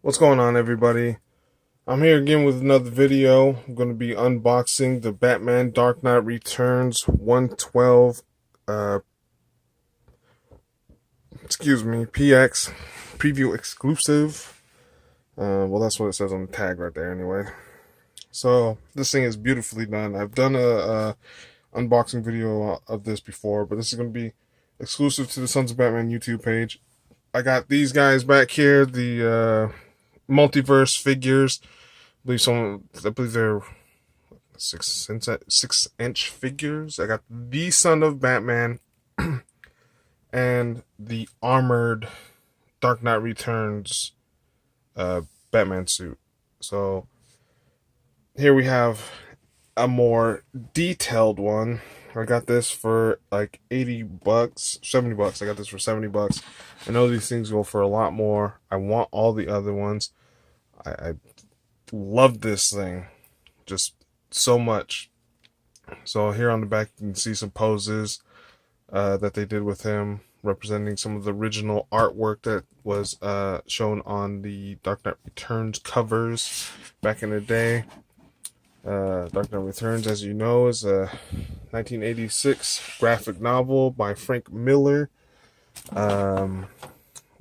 What's going on, everybody? I'm here again with another video. I'm going to be unboxing the Batman Dark Knight Returns 112 PX preview exclusive. Well, that's what it says on the tag right there anyway. So this thing is beautifully done. I've done a unboxing video of this before, but this is going to be exclusive to the Sons of Batman YouTube page. I got these guys back here, the multiverse figures. I believe they're 6-inch figures. I got the Son of Batman and the armored Dark Knight Returns Batman suit. So here we have a more detailed one. I got this for like $80, $70. I got this for $70. I know these things go for a lot more. I want all the other ones. I love this thing just so much. So here on the back you can see some poses that they did with him, representing some of the original artwork that was shown on the Dark Knight Returns covers back in the day. Dark Knight Returns, as you know, is a 1986 graphic novel by Frank Miller. One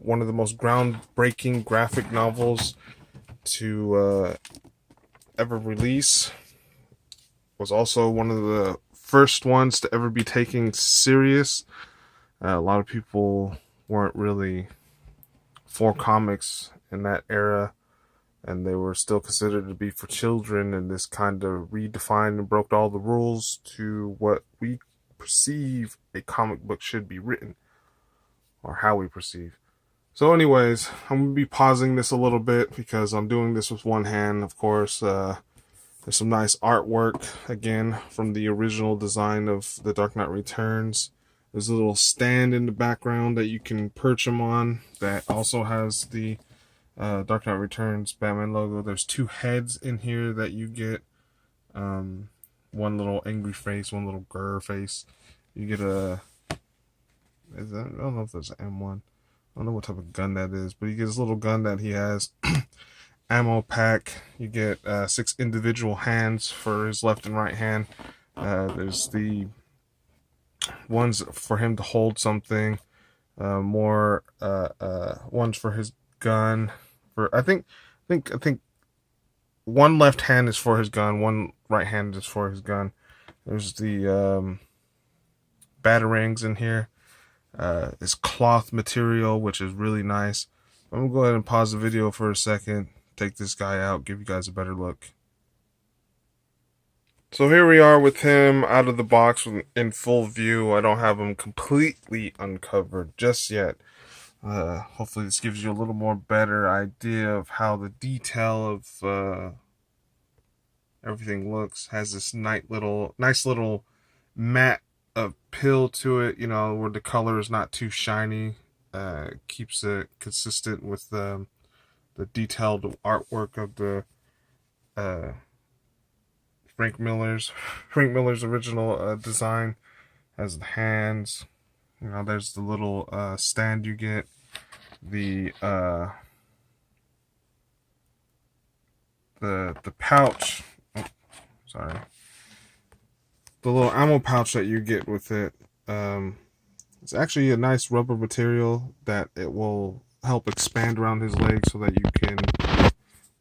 of the most groundbreaking graphic novels to ever release. Was also one of the first ones to ever be taken serious. A lot of people weren't really for comics in that era, and they were still considered to be for children, and this kind of redefined and broke all the rules to what we perceive a comic book should be written, or how we perceive. So anyways, I'm going to be pausing this a little bit because I'm doing this with one hand, of course. There's some nice artwork, again, from the original design of The Dark Knight Returns. There's a little stand in the background that you can perch them on that also has the Dark Knight Returns Batman logo. There's two heads in here that you get. One little angry face, one little grr face. You get a... I don't know if there's an M1. I don't know what type of gun that is, but you get this little gun that he has. Ammo pack. You get 6 individual hands for his left and right hand. There's the ones for him to hold something. More ones for his gun. I think one left hand is for his gun. One right hand is for his gun. There's the batarangs in here. This cloth material, which is really nice. I'm gonna go ahead and pause the video for a second, take this guy out, give you guys a better look. So here we are with him out of the box in full view. I don't have him completely uncovered just yet. Hopefully this gives you a little more better idea of how the detail of everything looks. Has this nice little matte appeal to it, you know, where the color is not too shiny. Keeps it consistent with the detailed artwork of the Frank Miller's original design. Has the hands, you know, there's the little stand you get, the pouch, oh, sorry, the little ammo pouch that you get with it. It's actually a nice rubber material that it will help expand around his leg so that you can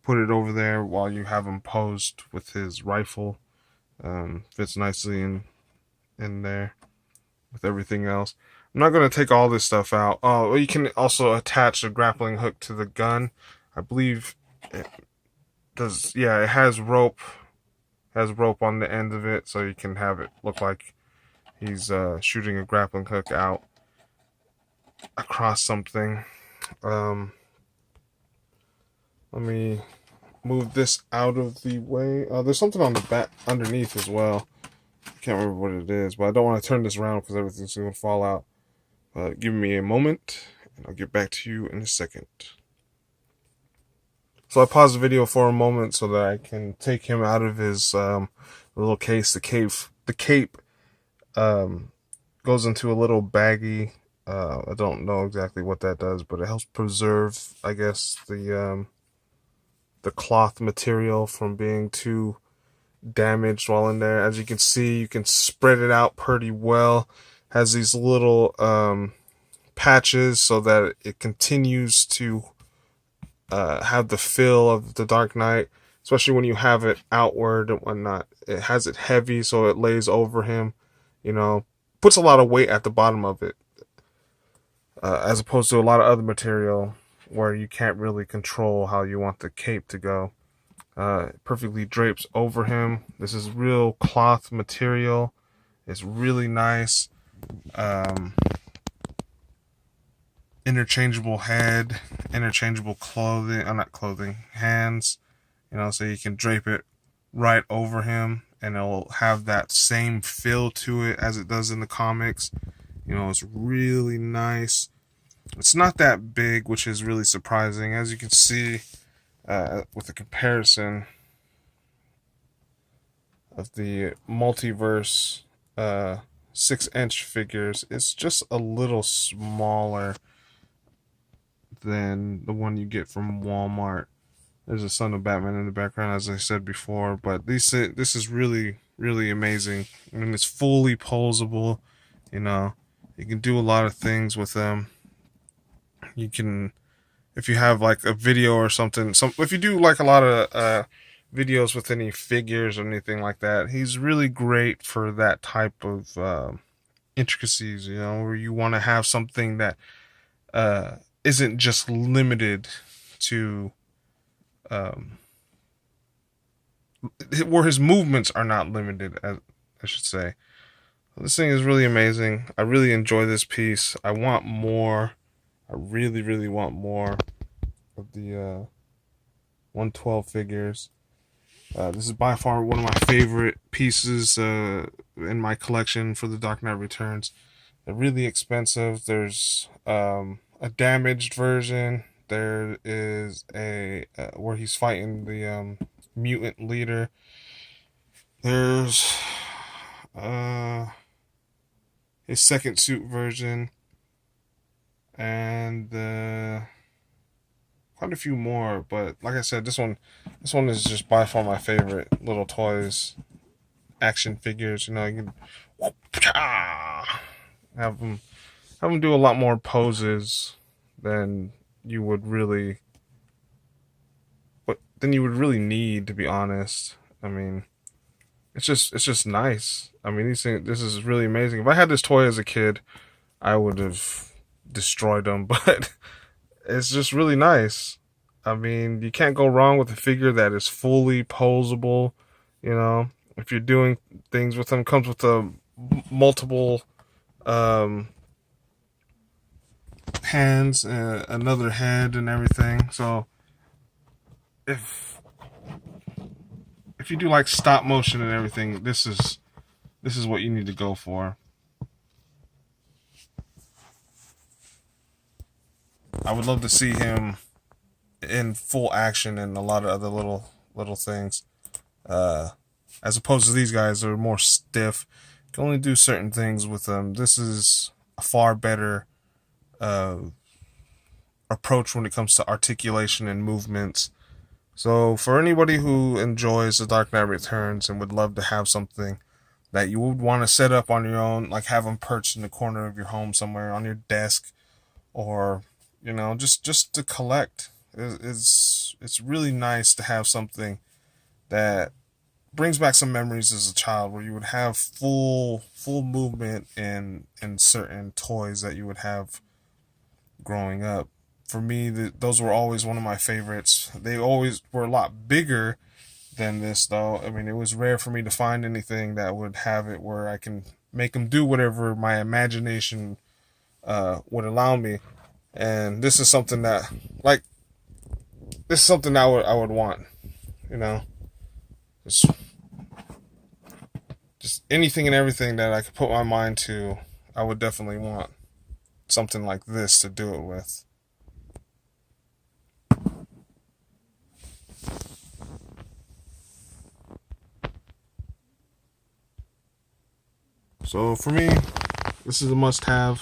put it over there while you have him posed with his rifle. Fits nicely in there with everything else. I'm not going to take all this stuff out. Oh, you can also attach a grappling hook to the gun. I believe it does. Yeah, it has rope. Has rope on the end of it, so you can have it look like he's shooting a grappling hook out across something. Let me move this out of the way. There's something on the back underneath as well. I can't remember what it is, but I don't want to turn this around because everything's going to fall out. Give me a moment, and I'll get back to you in a second. So I paused the video for a moment so that I can take him out of his little case. The cape goes into a little baggie. I don't know exactly what that does, but it helps preserve, I guess, the the cloth material from being too damaged while in there. As you can see, you can spread it out pretty well. Has these little patches so that it continues to have the feel of the Dark Knight, especially when you have it outward and whatnot. It has it heavy, so it lays over him, you know, puts a lot of weight at the bottom of it, as opposed to a lot of other material where you can't really control how you want the cape to go. Perfectly drapes over him. This is real cloth material. It's really nice. Interchangeable head, interchangeable clothing, not clothing, hands, you know, so you can drape it right over him and it'll have that same feel to it as it does in the comics. You know, it's really nice. It's not that big, which is really surprising. As you can see, with the comparison of the multiverse 6-inch figures, it's just a little smaller than the one you get from Walmart. There's a Son of Batman in the background, as I said before, but this is really, really amazing. I mean, it's fully posable. You know, you can do a lot of things with them. You can, if you have like a video or something, if you do like a lot of videos with any figures or anything like that, he's really great for that type of intricacies. You know, where you want to have something that isn't just limited to where his movements are not limited, as I should say. This thing is really amazing. I really enjoy this piece. I want more. I really, really want more of the 112 figures. This is by far one of my favorite pieces in my collection for the Dark Knight Returns. They're really expensive. There's a damaged version. There is a where he's fighting the mutant leader. There's his second suit version, and quite a few more. But like I said, this one is just by far my favorite. Little toys, action figures. You know, you can have them do a lot more poses than you would really need, to be honest. I mean, it's just nice. I mean, this is really amazing. If I had this toy as a kid, I would have destroyed them, but it's just really nice. I mean, you can't go wrong with a figure that is fully posable. You know, if you're doing things with them, comes with a multiple hands, another head, and everything. So if you do like stop motion and everything, this is what you need to go for. I would love to see him in full action and a lot of other little things, as opposed to these guys that are more stiff. You can only do certain things with them. This is a far better approach when it comes to articulation and movements. So for anybody who enjoys The Dark Knight Returns and would love to have something that you would want to set up on your own, like have them perched in the corner of your home somewhere on your desk, or you know, just to collect, it's really nice to have something that brings back some memories as a child, where you would have full movement in certain toys that you would have growing up. For me, those were always one of my favorites. They always were a lot bigger than this, though. I mean, it was rare for me to find anything that would have it where I can make them do whatever my imagination would allow me. And this is something that, I would want, you know. Just anything and everything that I could put my mind to, I would definitely want something like this to do it with. So for me, this is a must-have.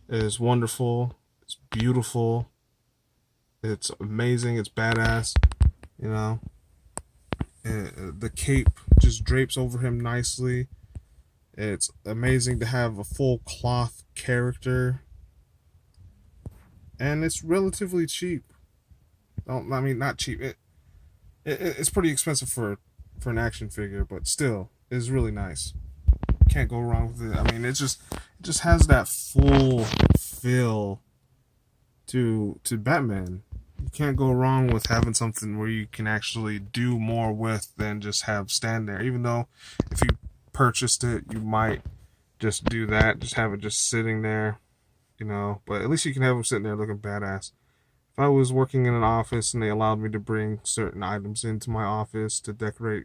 It is wonderful. It's beautiful. It's amazing. It's badass. You know, the cape just drapes over him nicely. It's amazing to have a full cloth character, and it's relatively cheap. I mean, not cheap. It's pretty expensive for an action figure, but still, it's really nice. Can't go wrong with it. I mean, it just has that full feel to Batman. You can't go wrong with having something where you can actually do more with than just have stand there. Even though if you purchased it, you might just do that, just have it just sitting there, you know. But at least you can have them sitting there looking badass. If I was working in an office and they allowed me to bring certain items into my office to decorate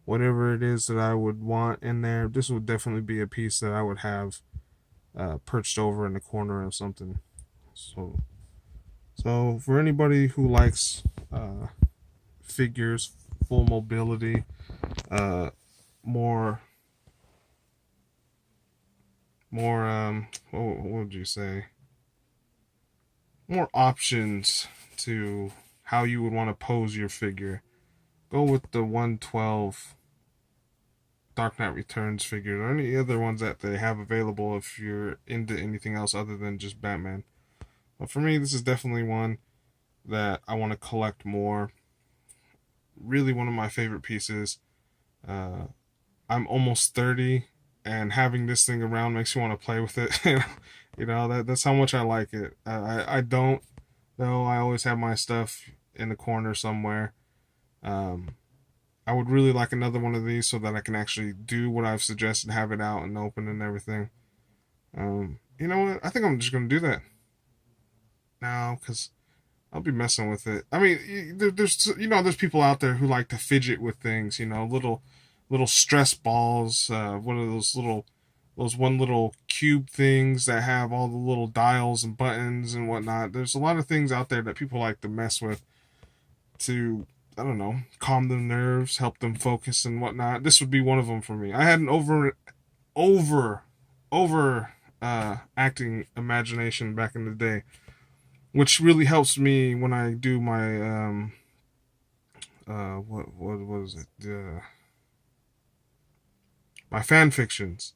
whatever it is that I would want in there, this would definitely be a piece that I would have perched over in the corner of something. So for anybody who likes figures, full mobility, uh, more what would you say? More options to how you would want to pose your figure. Go with the 112 Dark Knight Returns figures or any other ones that they have available if you're into anything else other than just Batman. But for me, this is definitely one that I want to collect more. Really, one of my favorite pieces. Uh, I'm almost 30, and having this thing around makes you want to play with it. That's how much I like it. I don't though. I always have my stuff in the corner somewhere. Um, I would really like another one of these so that I can actually do what I've suggested, have it out and open and everything. You know what? I think I'm just gonna do that now because I'll be messing with it. I mean, there's people out there who like to fidget with things. Little stress balls. One of those one little cube things that have all the little dials and buttons and whatnot. There's a lot of things out there that people like to mess with to, I don't know, calm their nerves, help them focus and whatnot. This would be one of them for me. I had an over acting imagination back in the day, which really helps me when I do my what was it my fan fictions.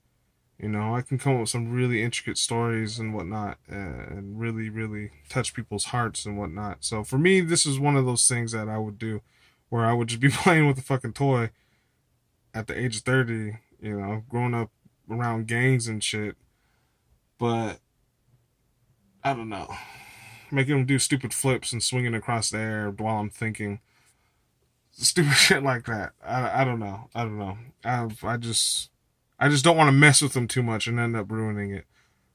I can come up with some really intricate stories and whatnot, and really touch people's hearts and whatnot. So for me, this is one of those things that I would do, where I would just be playing with a fucking toy at the age of 30. Growing up around gangs and shit, but I don't know, making them do stupid flips and swinging across the air while I'm thinking stupid shit like that. I don't know. I don't know. I just don't want to mess with them too much and end up ruining it.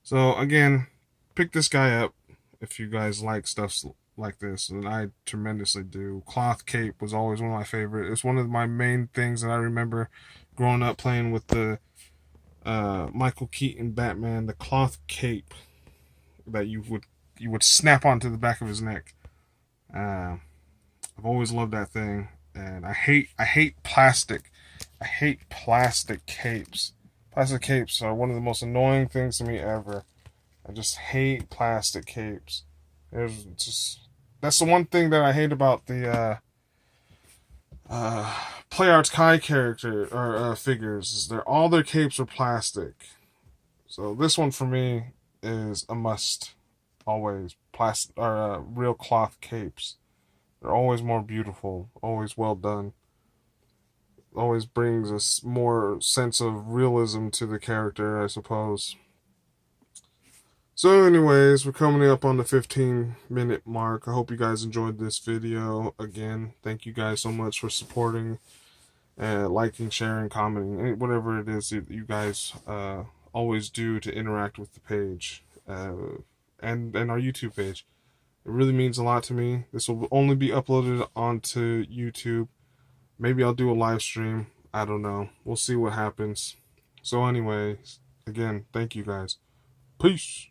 So again, pick this guy up if you guys like stuff like this, and I tremendously do. Cloth cape was always one of my favorite. It's one of my main things that I remember growing up playing with the Michael Keaton Batman, the cloth cape that you would snap onto the back of his neck. I've always loved that thing, and I hate plastic. I hate plastic capes. Plastic capes are one of the most annoying things to me ever. I just hate plastic capes. That's the one thing that I hate about the Play Arts Kai character or figures. Is all their capes are plastic. So this one for me is a must. Always plastic or real cloth capes. They're always more beautiful. Always well done. Always brings a more sense of realism to the character, I suppose. So anyways, we're coming up on the 15-minute mark. I hope you guys enjoyed this video. Again, thank you guys so much for supporting, liking, sharing, commenting, whatever it is that you guys always do to interact with the page and our YouTube page. It really means a lot to me. This will only be uploaded onto YouTube. Maybe I'll do a live stream. I don't know. We'll see what happens. So anyways, again, thank you guys. Peace.